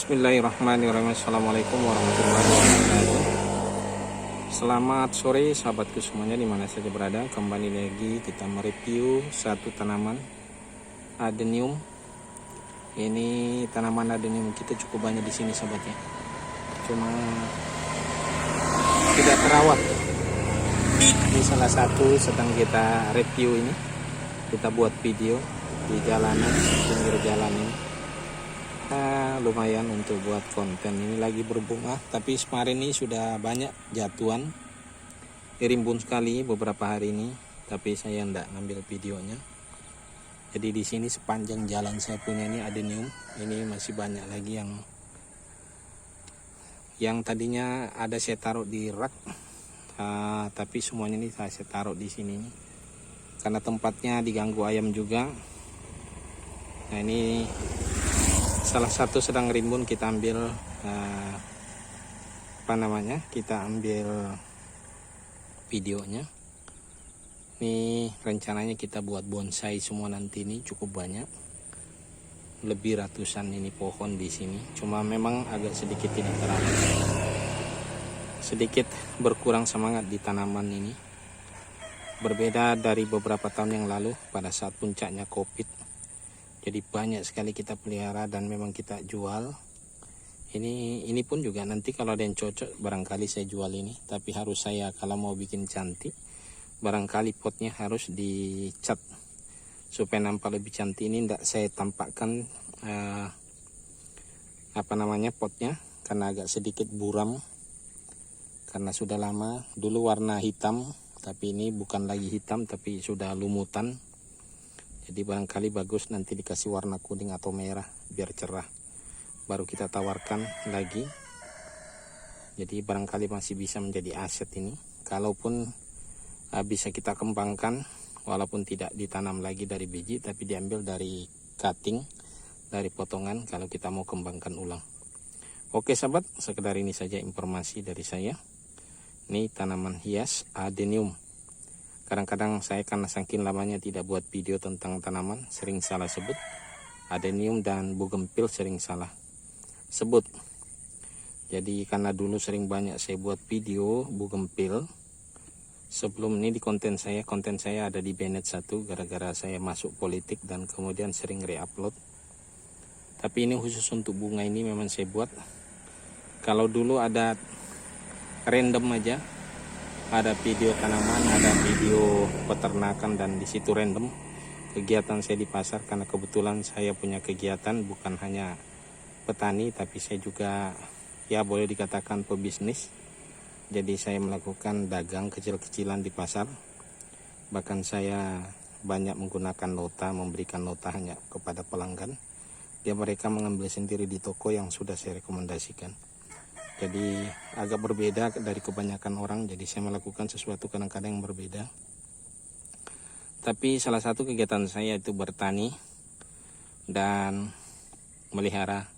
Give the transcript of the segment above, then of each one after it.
Bismillahirrahmanirrahim. Assalamualaikum warahmatullahi wabarakatuh. Selamat sore sahabatku semuanya dimana saja berada. Kembali lagi kita mereview satu tanaman adenium. Ini tanaman adenium kita cukup banyak di sini sahabatnya. Cuma tidak terawat. Ini salah satu sedang kita review ini. Kita buat video di jalanan, pinggir jalan ini. Lumayan untuk buat konten. Ini lagi berbunga, tapi kemarin ini sudah banyak jatuhan, rimbun sekali beberapa hari ini, tapi saya tidak ngambil videonya. Jadi di sini sepanjang jalan saya punya ini adenium, ini masih banyak lagi yang tadinya ada saya taruh di rak, tapi semuanya ini saya taruh di sini karena tempatnya diganggu ayam juga. Nah ini salah satu sedang rimbun, kita ambil kita ambil videonya. Ini rencananya kita buat bonsai semua nanti, ini cukup banyak, lebih ratusan ini pohon di sini. Cuma memang agak sedikit tidak terawat, sedikit berkurang semangat di tanaman ini. Berbeda dari beberapa tahun yang lalu pada saat puncaknya COVID. Jadi banyak sekali kita pelihara dan memang kita jual. Ini pun juga nanti kalau ada yang cocok barangkali saya jual ini. Tapi harus saya kalau mau bikin cantik, barangkali potnya harus dicat supaya nampak lebih cantik. Ini tidak saya tampakkan potnya karena agak sedikit buram karena sudah lama. Dulu warna hitam, tapi ini bukan lagi hitam tapi sudah lumutan. Jadi barangkali bagus nanti dikasih warna kuning atau merah biar cerah, baru kita tawarkan lagi. Jadi barangkali masih bisa menjadi aset ini, kalaupun bisa kita kembangkan walaupun tidak ditanam lagi dari biji tapi diambil dari cutting, dari potongan kalau kita mau kembangkan ulang. Oke sahabat, sekedar ini saja informasi dari saya. Ini tanaman hias adenium. Kadang-kadang saya karena saking lamanya tidak buat video tentang tanaman, sering salah sebut. Adenium dan bougainville sering salah sebut. Jadi karena dulu sering banyak saya buat video bougainville. Sebelum ini di konten saya ada di Bennett 1 gara-gara saya masuk politik dan kemudian sering re-upload. Tapi ini khusus untuk bunga ini memang saya buat. Kalau dulu ada random aja, ada video tanaman, ada video peternakan, dan di situ random kegiatan saya di pasar karena kebetulan saya punya kegiatan bukan hanya petani tapi saya juga ya boleh dikatakan pebisnis. Jadi saya melakukan dagang kecil-kecilan di pasar. Bahkan saya banyak menggunakan nota, memberikan nota hanya kepada pelanggan. Dia mereka mengambil sendiri di toko yang sudah saya rekomendasikan. Jadi agak berbeda dari kebanyakan orang. Jadi saya melakukan sesuatu kadang-kadang yang berbeda. Tapi salah satu kegiatan saya itu bertani dan melihara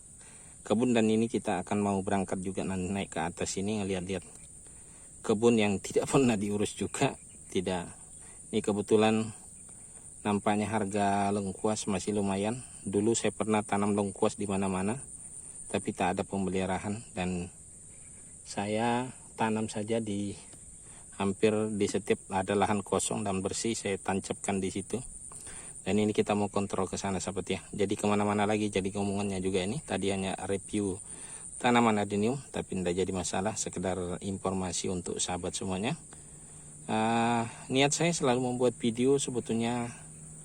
kebun. Dan ini kita akan mau berangkat juga naik ke atas ini ngeliat-liat kebun yang tidak pernah diurus juga. Tidak. Ini kebetulan nampaknya harga lengkuas masih lumayan. Dulu saya pernah tanam lengkuas di mana-mana tapi tak ada pemeliharaan, dan saya tanam saja di hampir di setiap ada lahan kosong dan bersih saya tancapkan di situ. Dan ini kita mau kontrol ke sana sahabat ya. Jadi kemana-mana lagi jadi ngomongannya juga ini. Tadi hanya review tanaman adenium tapi tidak jadi masalah, sekedar informasi untuk sahabat semuanya. Niat saya selalu membuat video sebetulnya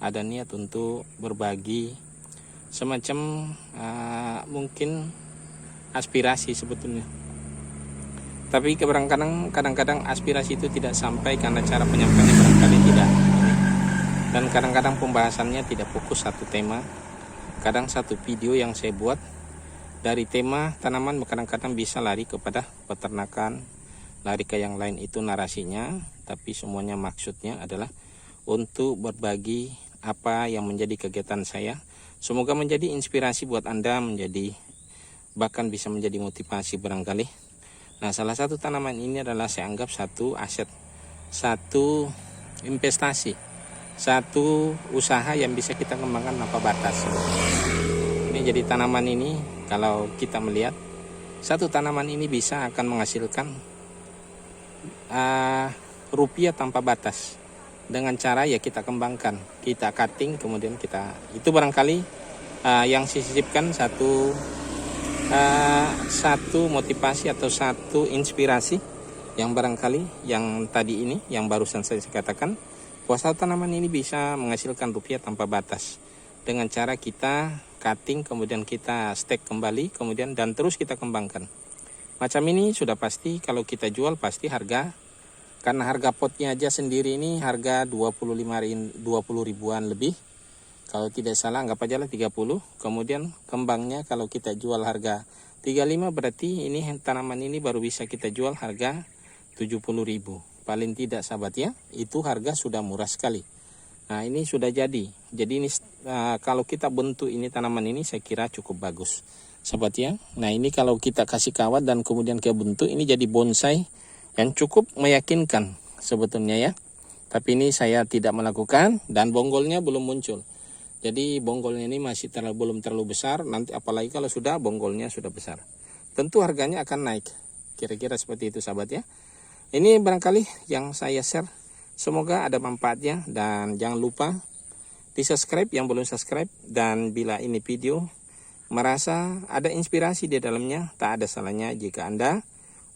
ada niat untuk berbagi semacam mungkin aspirasi sebetulnya. Tapi kadang-kadang aspirasi itu tidak sampai karena cara penyampaiannya barangkali tidak. Dan kadang-kadang pembahasannya tidak fokus satu tema. Kadang satu video yang saya buat dari tema tanaman kadang-kadang bisa lari kepada peternakan, lari ke yang lain, itu narasinya. Tapi semuanya maksudnya adalah untuk berbagi apa yang menjadi kegiatan saya. Semoga menjadi inspirasi buat Anda, bahkan bisa menjadi motivasi barangkali. Nah, salah satu tanaman ini adalah saya anggap satu aset, satu investasi, satu usaha yang bisa kita kembangkan tanpa batas. Ini jadi tanaman ini kalau kita melihat satu tanaman ini bisa akan menghasilkan rupiah tanpa batas dengan cara ya kita kembangkan, kita cutting, kemudian kita itu barangkali yang sisipkan satu motivasi atau satu inspirasi yang barangkali yang tadi ini yang barusan saya katakan bahwa satu tanaman ini bisa menghasilkan rupiah tanpa batas dengan cara kita cutting, kemudian kita stack kembali, kemudian dan terus kita kembangkan. Macam ini sudah pasti kalau kita jual pasti harga, karena harga potnya aja sendiri ini harga 20 ribuan lebih. Kalau tidak salah anggap aja lah 30. Kemudian kembangnya kalau kita jual harga 35, berarti ini tanaman ini baru bisa kita jual harga 70 ribu. Paling tidak sahabat ya, itu harga sudah murah sekali. Nah ini sudah jadi. Jadi ini kalau kita bentuk ini tanaman ini saya kira cukup bagus sahabat ya. Nah ini kalau kita kasih kawat dan kemudian ke bentuk ini jadi bonsai yang cukup meyakinkan sebetulnya ya. Tapi ini saya tidak melakukan dan bonggolnya belum muncul. Jadi bonggolnya ini masih belum terlalu besar. Nanti apalagi kalau sudah bonggolnya sudah besar, tentu harganya akan naik. Kira-kira seperti itu sahabat ya. Ini barangkali yang saya share. Semoga ada manfaatnya dan jangan lupa di subscribe yang belum subscribe. Dan bila ini video merasa ada inspirasi di dalamnya, tak ada salahnya jika Anda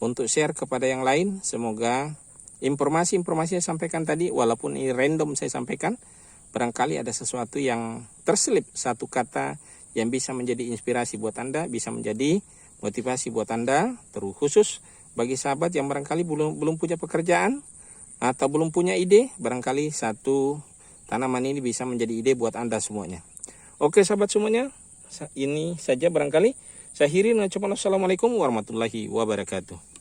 untuk share kepada yang lain. Semoga informasi-informasi yang saya sampaikan tadi, walaupun ini random saya sampaikan, barangkali ada sesuatu yang terselip, satu kata yang bisa menjadi inspirasi buat Anda, bisa menjadi motivasi buat Anda, terkhusus bagi sahabat yang barangkali belum punya pekerjaan atau belum punya ide, barangkali satu tanaman ini bisa menjadi ide buat Anda semuanya. Oke sahabat semuanya, ini saja barangkali. Saya akhiri dengan ucapan assalamualaikum warahmatullahi wabarakatuh.